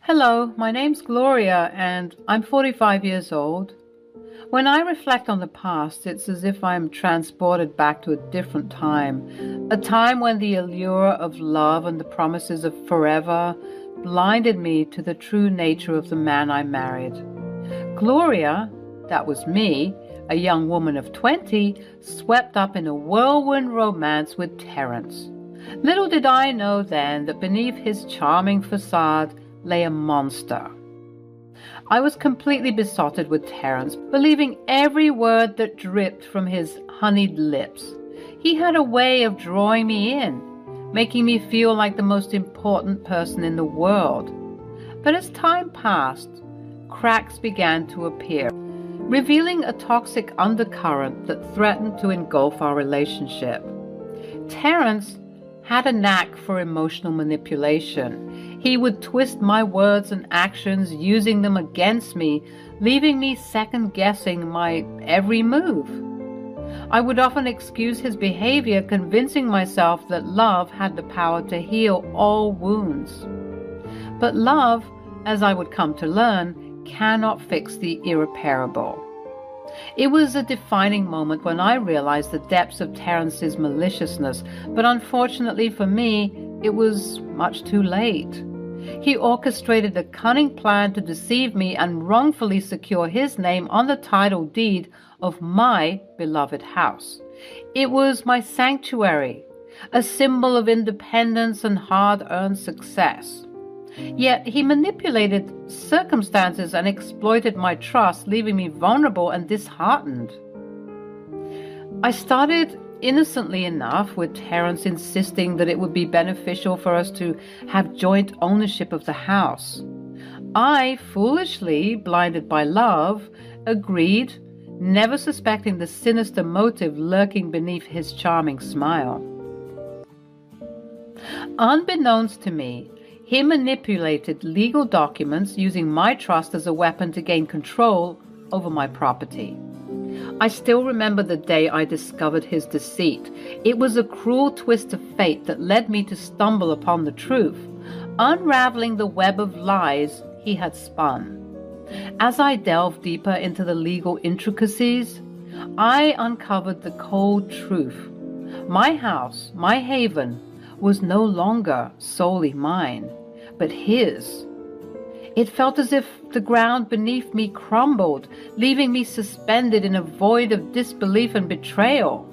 Hello, my name's Gloria and I'm 45 years old. When I reflect on the past, it's as if I'm transported back to a different time, a time when the allure of love and the promises of forever blinded me to the true nature of the man I married. Gloria, that was me, a young woman of 20, swept up in a whirlwind romance with Terence. Little did I know then that beneath his charming facade lay a monster. I was completely besotted with Terence, believing every word that dripped from his honeyed lips. He had a way of drawing me in, making me feel like the most important person in the world. But as time passed, cracks began to appear, revealing a toxic undercurrent that threatened to engulf our relationship. Terence had a knack for emotional manipulation. He would twist my words and actions, using them against me, leaving me second-guessing my every move. I would often excuse his behavior, convincing myself that love had the power to heal all wounds. But love, as I would come to learn, cannot fix the irreparable. It was a defining moment when I realized the depths of Terence's maliciousness, but unfortunately for me, it was much too late. He orchestrated a cunning plan to deceive me and wrongfully secure his name on the title deed of my beloved house. It was my sanctuary, a symbol of independence and hard-earned success. Yet he manipulated circumstances and exploited my trust, leaving me vulnerable and disheartened. I started innocently enough, with Terence insisting that it would be beneficial for us to have joint ownership of the house. I, foolishly, blinded by love, agreed, never suspecting the sinister motive lurking beneath his charming smile. Unbeknownst to me, he manipulated legal documents using my trust as a weapon to gain control over my property. I still remember the day I discovered his deceit. It was a cruel twist of fate that led me to stumble upon the truth, unraveling the web of lies he had spun. As I delved deeper into the legal intricacies, I uncovered the cold truth. My house, my haven, was no longer solely mine, but his. It felt as if the ground beneath me crumbled, leaving me suspended in a void of disbelief and betrayal.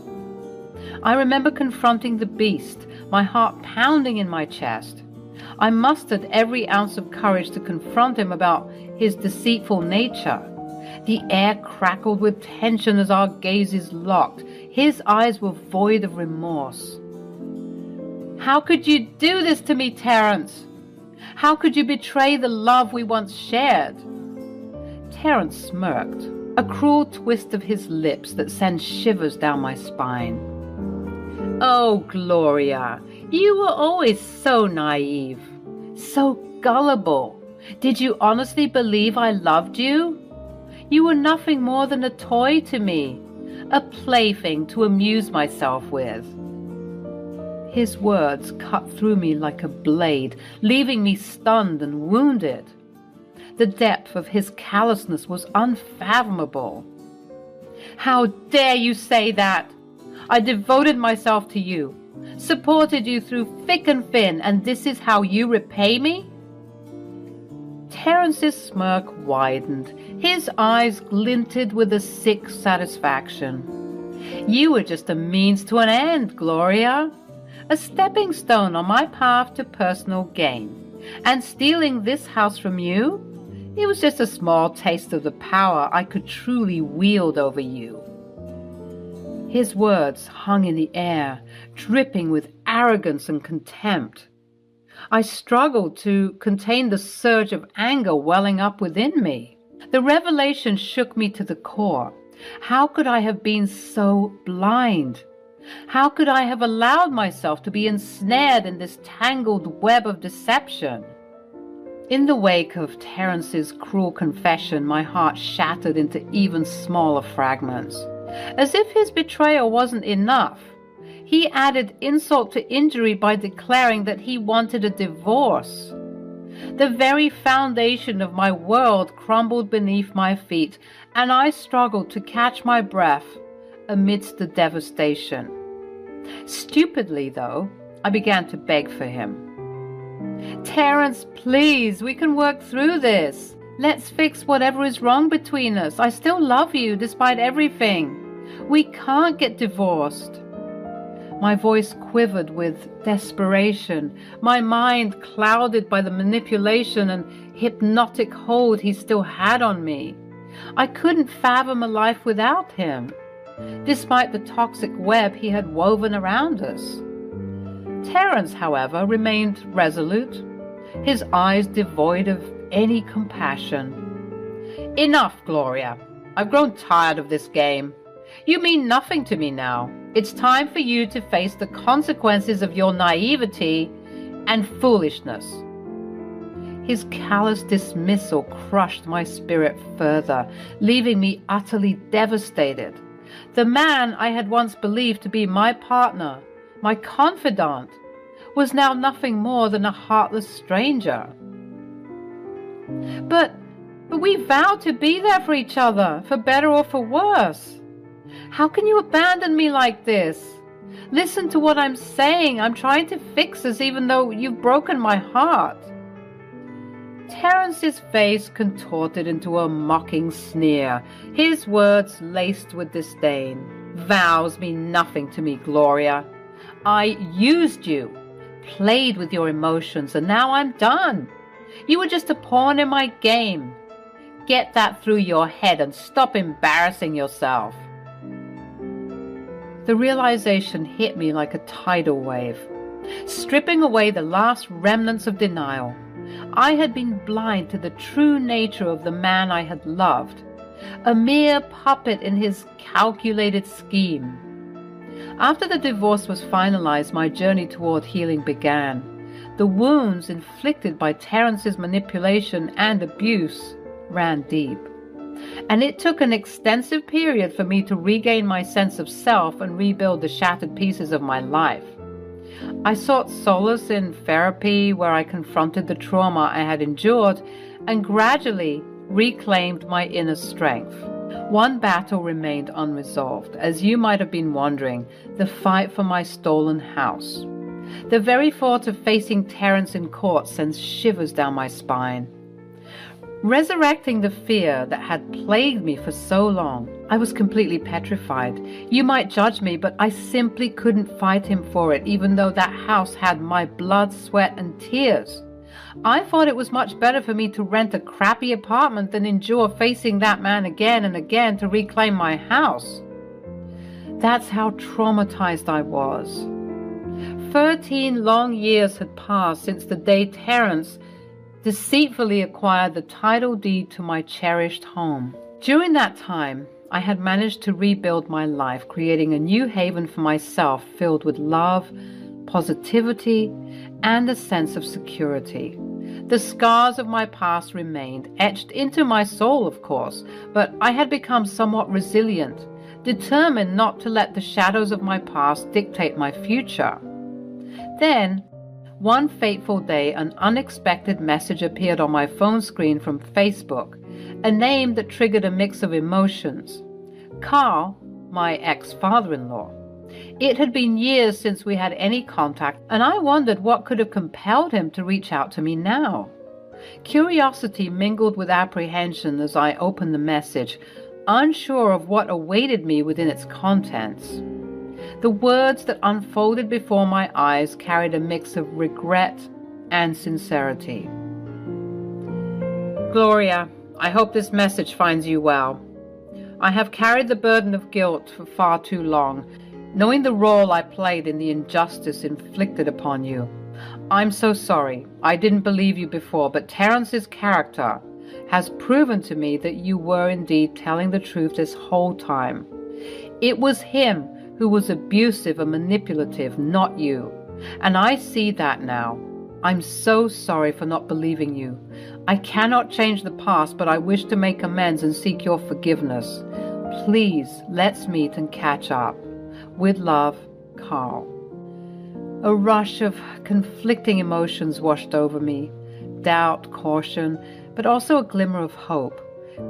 I remember confronting the beast, my heart pounding in my chest. I mustered every ounce of courage to confront him about his deceitful nature. The air crackled with tension as our gazes locked. His eyes were void of remorse. "How could you do this to me, Terence? How could you betray the love we once shared?" Terence smirked, a cruel twist of his lips that sent shivers down my spine. "Oh, Gloria, you were always so naive, so gullible. Did you honestly believe I loved you? You were nothing more than a toy to me, a plaything to amuse myself with." His words cut through me like a blade, leaving me stunned and wounded. The depth of his callousness was unfathomable. "How dare you say that? I devoted myself to you, supported you through thick and thin, and this is how you repay me?" Terence's smirk widened. His eyes glinted with a sick satisfaction. "You were just a means to an end, Gloria. A stepping stone on my path to personal gain. And stealing this house from you? It was just a small taste of the power I could truly wield over you." His words hung in the air, dripping with arrogance and contempt. I struggled to contain the surge of anger welling up within me. The revelation shook me to the core. How could I have been so blind? How could I have allowed myself to be ensnared in this tangled web of deception? In the wake of Terence's cruel confession, my heart shattered into even smaller fragments. As if his betrayal wasn't enough, he added insult to injury by declaring that he wanted a divorce. The very foundation of my world crumbled beneath my feet, and I struggled to catch my breath amidst the devastation. Stupidly, though, I began to beg for him. "Terence, please, we can work through this. Let's fix whatever is wrong between us. I still love you despite everything. We can't get divorced." My voice quivered with desperation, my mind clouded by the manipulation and hypnotic hold he still had on me. I couldn't fathom a life without him, despite the toxic web he had woven around us. Terence, however, remained resolute, his eyes devoid of any compassion. "Enough, Gloria. I've grown tired of this game. You mean nothing to me now. It's time for you to face the consequences of your naivety and foolishness." His callous dismissal crushed my spirit further, leaving me utterly devastated. The man I had once believed to be my partner, my confidant, was now nothing more than a heartless stranger. But we vowed to be there for each other, for better or for worse. How can you abandon me like this? Listen to what I'm saying. I'm trying to fix this even though you've broken my heart. Terence's face contorted into a mocking sneer, his words laced with disdain. "Vows mean nothing to me, Gloria. I used you, played with your emotions, and now I'm done. You were just a pawn in my game. Get that through your head and stop embarrassing yourself." The realization hit me like a tidal wave, stripping away the last remnants of denial. I had been blind to the true nature of the man I had loved, a mere puppet in his calculated scheme. After the divorce was finalized, my journey toward healing began. The wounds inflicted by Terence's manipulation and abuse ran deep, and it took an extensive period for me to regain my sense of self and rebuild the shattered pieces of my life. I sought solace in therapy, where I confronted the trauma I had endured and gradually reclaimed my inner strength. One battle remained unresolved, as you might have been wondering, the fight for my stolen house. The very thought of facing Terence in court sends shivers down my spine. Resurrecting the fear that had plagued me for so long, I was completely petrified. You might judge me, but I simply couldn't fight him for it, even though that house had my blood, sweat, and tears. I thought it was much better for me to rent a crappy apartment than endure facing that man again and again to reclaim my house. That's how traumatized I was. 13 long years had passed since the day Terence deceitfully acquired the title deed to my cherished home. During that time, I had managed to rebuild my life, creating a new haven for myself filled with love, positivity, and a sense of security. The scars of my past remained, etched into my soul, of course, but I had become somewhat resilient, determined not to let the shadows of my past dictate my future. Then, one fateful day, an unexpected message appeared on my phone screen from Facebook, a name that triggered a mix of emotions. Carl, my ex-father-in-law. It had been years since we had any contact, and I wondered what could have compelled him to reach out to me now. Curiosity mingled with apprehension as I opened the message, unsure of what awaited me within its contents. The words that unfolded before my eyes carried a mix of regret and sincerity. Gloria, I hope this message finds you well. I have carried the burden of guilt for far too long, knowing the role I played in the injustice inflicted upon you. I'm so sorry. I didn't believe you before, but Terence's character has proven to me that you were indeed telling the truth this whole time. It was him who was abusive and manipulative, not you. And I see that now. I'm so sorry for not believing you. I cannot change the past, but I wish to make amends and seek your forgiveness. Please, let's meet and catch up. With love, Carl. A rush of conflicting emotions washed over me. doubt, caution, but also a glimmer of hope.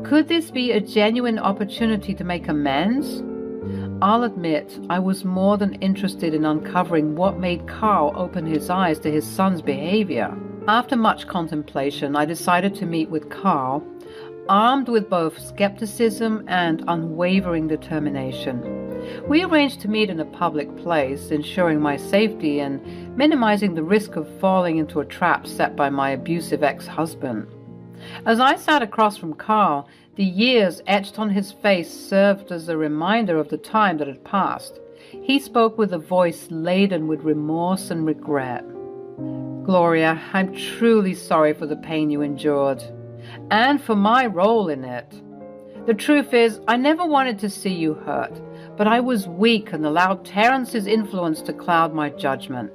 Could this be a genuine opportunity to make amends? I'll admit I was more than interested in uncovering what made Carl open his eyes to his son's behavior. After much contemplation, I decided to meet with Carl, armed with both skepticism and unwavering determination. We arranged to meet in a public place, ensuring my safety and minimizing the risk of falling into a trap set by my abusive ex-husband. As I sat across from Carl, the years etched on his face served as a reminder of the time that had passed. He spoke with a voice laden with remorse and regret. "Gloria, I'm truly sorry for the pain you endured, and for my role in it. The truth is, I never wanted to see you hurt, but I was weak and allowed Terrence's influence to cloud my judgment.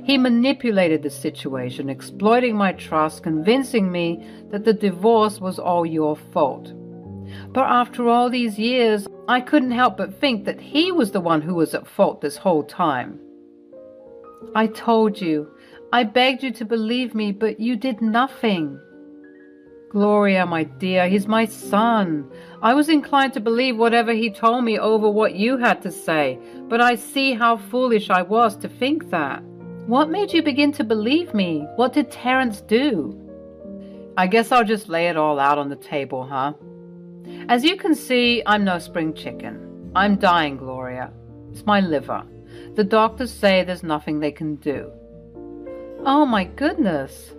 He manipulated the situation, exploiting my trust, convincing me that the divorce was all your fault. But after all these years, I couldn't help but think that he was the one who was at fault this whole time. I told you, I begged you to believe me, but you did nothing. Gloria, my dear, he's my son. I was inclined to believe whatever he told me over what you had to say, but I see how foolish I was to think that. What made you begin to believe me? What did Terrence do?" I guess I'll just lay it all out on the table, huh? As you can see, I'm no spring chicken. I'm dying, Gloria. It's my liver. The doctors say there's nothing they can do. Oh my goodness.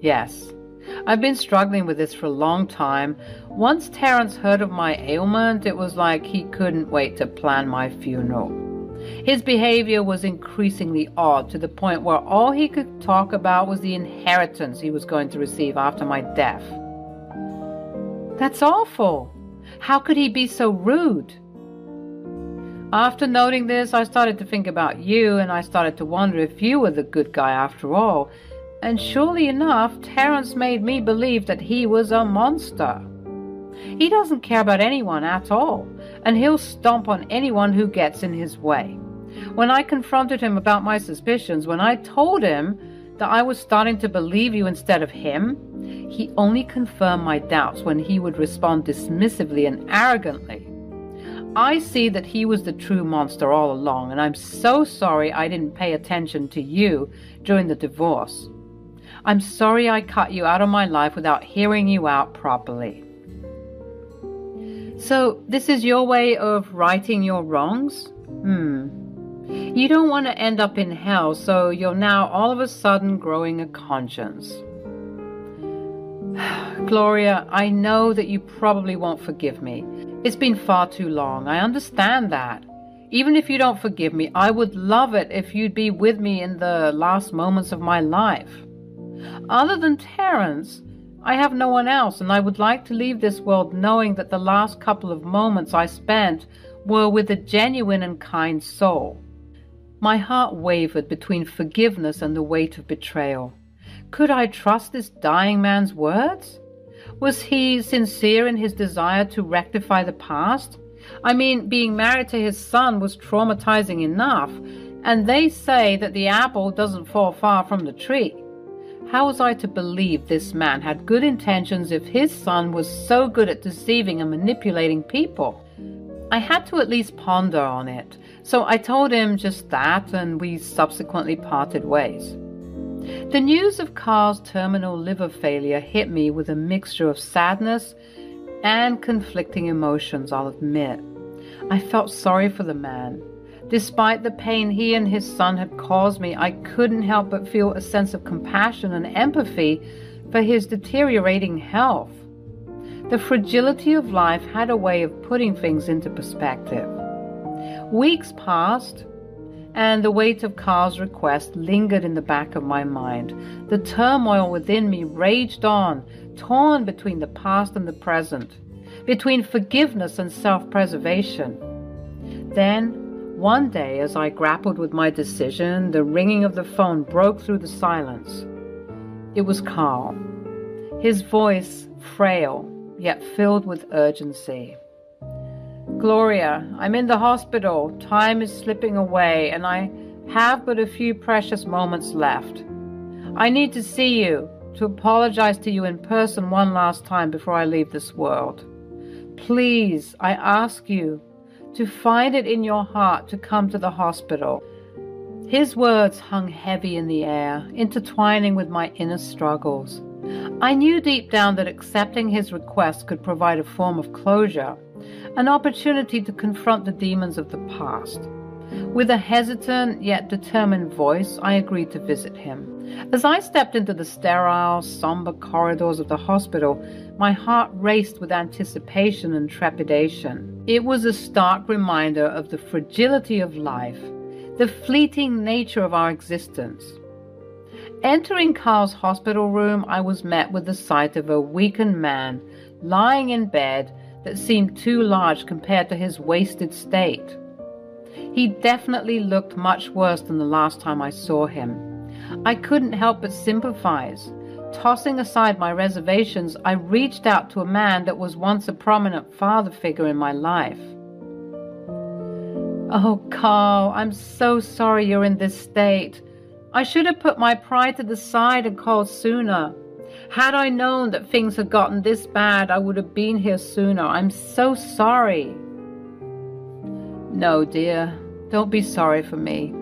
Yes. I've been struggling with this for a long time. Once Terrence heard of my ailment, it was like he couldn't wait to plan my funeral. His behavior was increasingly odd, to the point where all he could talk about was the inheritance he was going to receive after my death. That's awful. How could he be so rude? After noting this, I started to think about you, and I started to wonder if you were the good guy after all. And surely enough, Terrence made me believe that he was a monster. He doesn't care about anyone at all, and he'll stomp on anyone who gets in his way. When I confronted him about my suspicions, when I told him that I was starting to believe you instead of him, he only confirmed my doubts when he would respond dismissively and arrogantly. I see that he was the true monster all along, and I'm so sorry I didn't pay attention to you during the divorce. I'm sorry I cut you out of my life without hearing you out properly. So this is your way of righting your wrongs? You don't want to end up in hell, so you're now all of a sudden growing a conscience. Gloria, I know that you probably won't forgive me. It's been far too long. I understand that. Even if you don't forgive me, I would love it if you'd be with me in the last moments of my life. Other than Terrence, I have no one else, and I would like to leave this world knowing that the last couple of moments I spent were with a genuine and kind soul. My heart wavered between forgiveness and the weight of betrayal. Could I trust this dying man's words? Was he sincere in his desire to rectify the past? I mean, being married to his son was traumatizing enough, and they say that the apple doesn't fall far from the tree. How was I to believe this man had good intentions if his son was so good at deceiving and manipulating people? I had to at least ponder on it, so I told him just that, and we subsequently parted ways. The news of Carl's terminal liver failure hit me with a mixture of sadness and conflicting emotions, I'll admit. I felt sorry for the man. Despite the pain he and his son had caused me, I couldn't help but feel a sense of compassion and empathy for his deteriorating health. The fragility of life had a way of putting things into perspective. Weeks passed, and the weight of Carl's request lingered in the back of my mind. The turmoil within me raged on, torn between the past and the present, between forgiveness and self-preservation. Then, one day, as I grappled with my decision, the ringing of the phone broke through the silence. It was Carl, his voice frail, yet filled with urgency. Gloria, I'm in the hospital. Time is slipping away, and I have but a few precious moments left. I need to see you. to apologize to you in person one last time before I leave this world. Please, I ask you to find it in your heart to come to the hospital." His words hung heavy in the air, intertwining with my inner struggles. I knew deep down that accepting his request could provide a form of closure, an opportunity to confront the demons of the past. With a hesitant yet determined voice, I agreed to visit him. As I stepped into the sterile, somber corridors of the hospital, my heart raced with anticipation and trepidation. It was a stark reminder of the fragility of life, the fleeting nature of our existence. Entering Carl's hospital room, I was met with the sight of a weakened man lying in bed that seemed too large compared to his wasted state. He definitely looked much worse than the last time I saw him. I couldn't help but sympathize. Tossing aside my reservations, I reached out to a man that was once a prominent father figure in my life. "Oh, Carl, I'm so sorry you're in this state. I should have put my pride to the side and called sooner. Had I known that things had gotten this bad, I would have been here sooner. I'm so sorry." "No, dear, don't be sorry for me.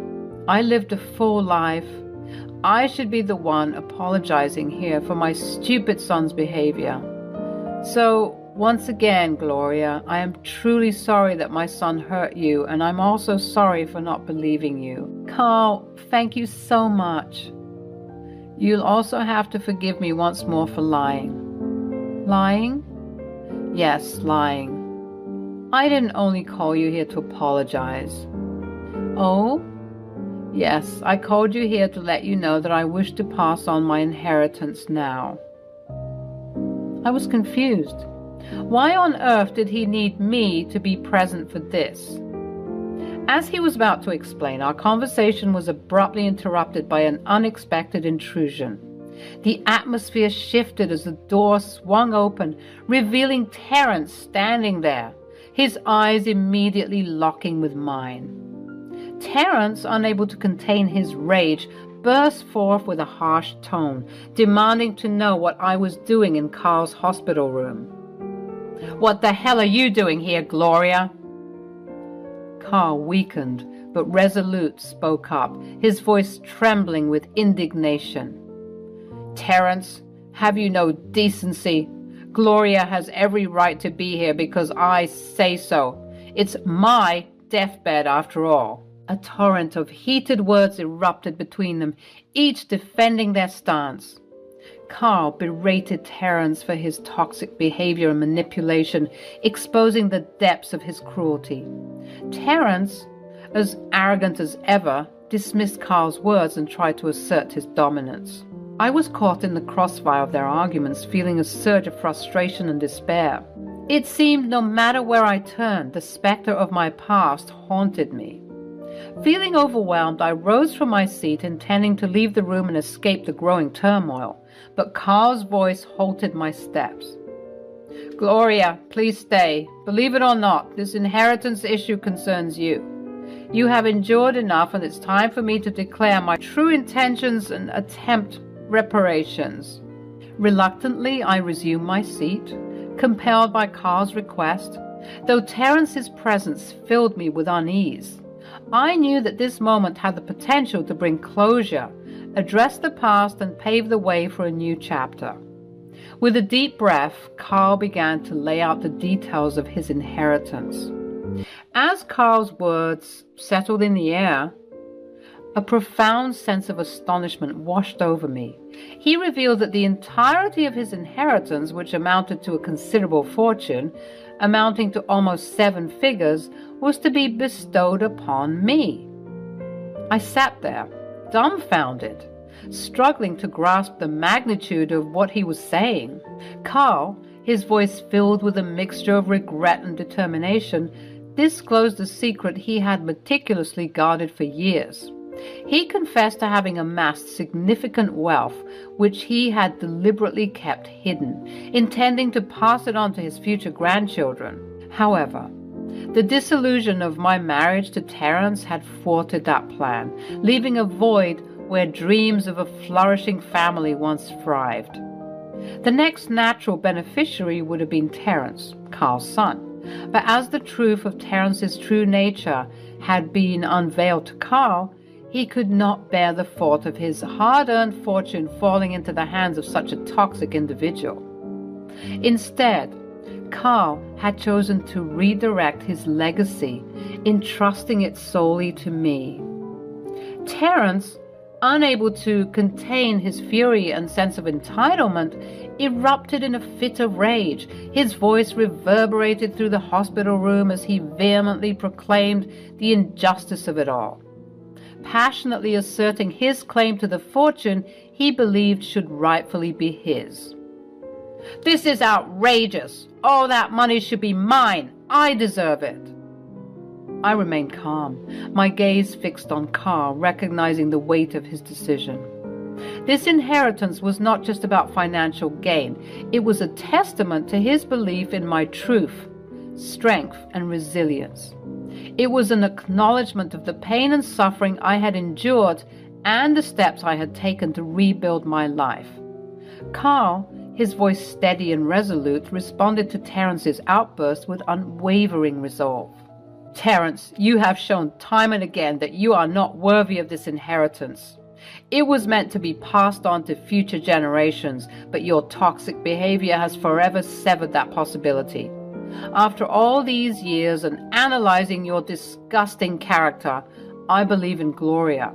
I lived a full life. I should be the one apologizing here for my stupid son's behavior. So, once again, Gloria, I am truly sorry that my son hurt you, and I'm also sorry for not believing you. Carl, thank you so much. You'll also have to forgive me once more for lying." "Lying?" "Yes, lying. I didn't only call you here to apologize." "Oh?" "Yes, I called you here to let you know that I wish to pass on my inheritance now." I was confused. Why on earth did he need me to be present for this? As he was about to explain, our conversation was abruptly interrupted by an unexpected intrusion. The atmosphere shifted as the door swung open, revealing Terence standing there, his eyes immediately locking with mine. Terence, unable to contain his rage, burst forth with a harsh tone, demanding to know what I was doing in Carl's hospital room. "What the hell are you doing here, Gloria?" Carl, weakened but resolute, spoke up, his voice trembling with indignation. "Terence, have you no decency? Gloria has every right to be here because I say so. It's my deathbed after all." A torrent of heated words erupted between them, each defending their stance. Carl berated Terence for his toxic behavior and manipulation, exposing the depths of his cruelty. Terence, as arrogant as ever, dismissed Carl's words and tried to assert his dominance. I was caught in the crossfire of their arguments, feeling a surge of frustration and despair. It seemed no matter where I turned, the specter of my past haunted me. Feeling overwhelmed, I rose from my seat, intending to leave the room and escape the growing turmoil, but Carl's voice halted my steps. "Gloria, please stay. Believe it or not, this inheritance issue concerns you. You have endured enough, and it's time for me to declare my true intentions and attempt reparations." Reluctantly, I resumed my seat, compelled by Carl's request, though Terence's presence filled me with unease. I knew that this moment had the potential to bring closure, address the past, and pave the way for a new chapter. With a deep breath, Carl began to lay out the details of his inheritance. As Carl's words settled in the air, a profound sense of astonishment washed over me. He revealed that the entirety of his inheritance, which amounted to a considerable fortune, amounting to almost 7 figures, was to be bestowed upon me. I sat there, dumbfounded, struggling to grasp the magnitude of what he was saying. Carl, his voice filled with a mixture of regret and determination, disclosed a secret he had meticulously guarded for years. He confessed to having amassed significant wealth, which he had deliberately kept hidden, intending to pass it on to his future grandchildren. However, the disillusion of my marriage to Terence had thwarted that plan, leaving a void where dreams of a flourishing family once thrived. The next natural beneficiary would have been Terence, Carl's son. But as the truth of Terence's true nature had been unveiled to Carl, he could not bear the thought of his hard-earned fortune falling into the hands of such a toxic individual. Instead, Carl had chosen to redirect his legacy, entrusting it solely to me. Terence, unable to contain his fury and sense of entitlement, erupted in a fit of rage. His voice reverberated through the hospital room as he vehemently proclaimed the injustice of it all, passionately asserting his claim to the fortune he believed should rightfully be his. "This is outrageous! All that money should be mine! I deserve it!" I remained calm, my gaze fixed on Carl, recognizing the weight of his decision. This inheritance was not just about financial gain. It was a testament to his belief in my truth, strength, and resilience. It was an acknowledgement of the pain and suffering I had endured and the steps I had taken to rebuild my life. Carl, his voice steady and resolute, responded to Terence's outburst with unwavering resolve. "Terence, you have shown time and again that you are not worthy of this inheritance. It was meant to be passed on to future generations, but your toxic behavior has forever severed that possibility. After all these years and analyzing your disgusting character, I believe in Gloria.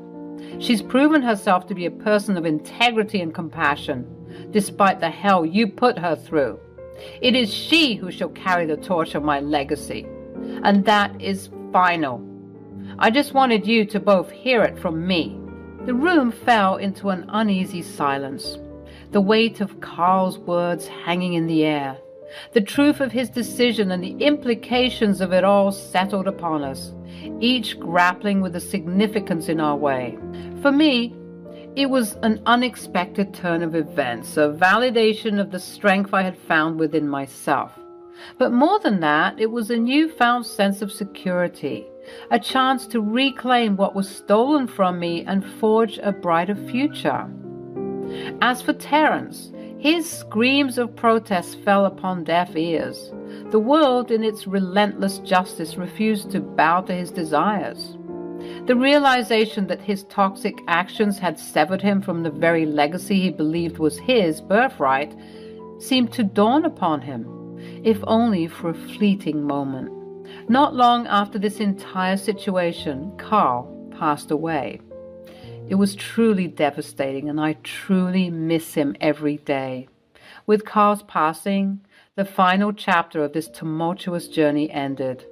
She's proven herself to be a person of integrity and compassion, despite the hell you put her through. It is she who shall carry the torch of my legacy. And that is final. I just wanted you to both hear it from me." The room fell into an uneasy silence, the weight of Carl's words hanging in the air. The truth of his decision and the implications of it all settled upon us, each grappling with the significance in our way. For me, it was an unexpected turn of events, a validation of the strength I had found within myself. But more than that, it was a newfound sense of security, a chance to reclaim what was stolen from me and forge a brighter future. As for Terence, his screams of protest fell upon deaf ears. The world, in its relentless justice, refused to bow to his desires. The realization that his toxic actions had severed him from the very legacy he believed was his birthright seemed to dawn upon him, if only for a fleeting moment. Not long after this entire situation, Carl passed away. It was truly devastating, and I truly miss him every day. With Carl's passing, the final chapter of this tumultuous journey ended.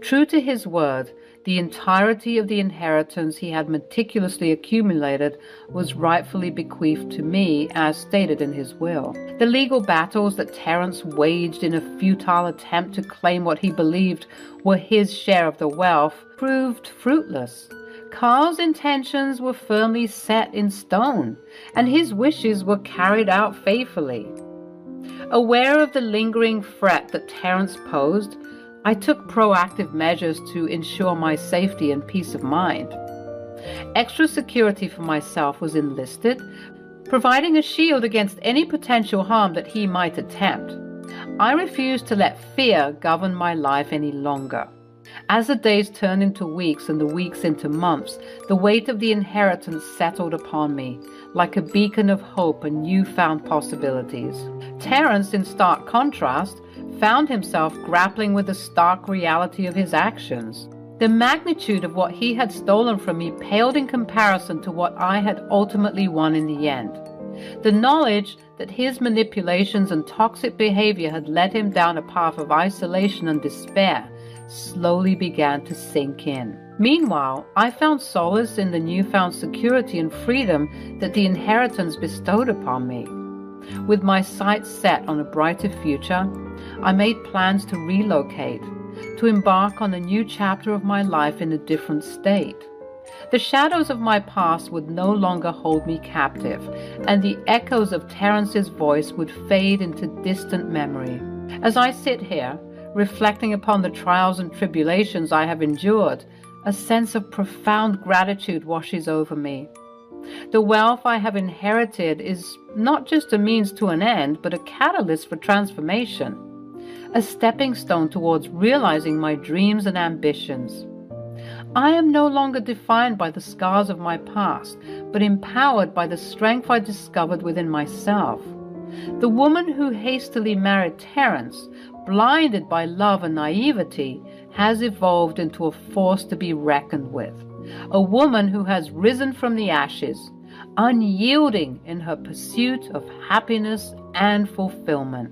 True to his word, the entirety of the inheritance he had meticulously accumulated was rightfully bequeathed to me, as stated in his will. The legal battles that Terence waged in a futile attempt to claim what he believed were his share of the wealth proved fruitless. Carl's intentions were firmly set in stone, and his wishes were carried out faithfully. Aware of the lingering threat that Terence posed, I took proactive measures to ensure my safety and peace of mind. Extra security for myself was enlisted, providing a shield against any potential harm that he might attempt. I refused to let fear govern my life any longer. As the days turned into weeks and the weeks into months, the weight of the inheritance settled upon me, like a beacon of hope and newfound possibilities. Terence, in stark contrast, found himself grappling with the stark reality of his actions. The magnitude of what he had stolen from me paled in comparison to what I had ultimately won in the end. The knowledge that his manipulations and toxic behavior had led him down a path of isolation and despair slowly began to sink in. Meanwhile, I found solace in the newfound security and freedom that the inheritance bestowed upon me. With my sights set on a brighter future, I made plans to relocate, to embark on a new chapter of my life in a different state. The shadows of my past would no longer hold me captive, and the echoes of Terence's voice would fade into distant memory. As I sit here, reflecting upon the trials and tribulations I have endured, a sense of profound gratitude washes over me. The wealth I have inherited is not just a means to an end, but a catalyst for transformation, a stepping stone towards realizing my dreams and ambitions. I am no longer defined by the scars of my past, but empowered by the strength I discovered within myself. The woman who hastily married Terence, blinded by love and naivety, has evolved into a force to be reckoned with. A woman who has risen from the ashes, unyielding in her pursuit of happiness and fulfillment.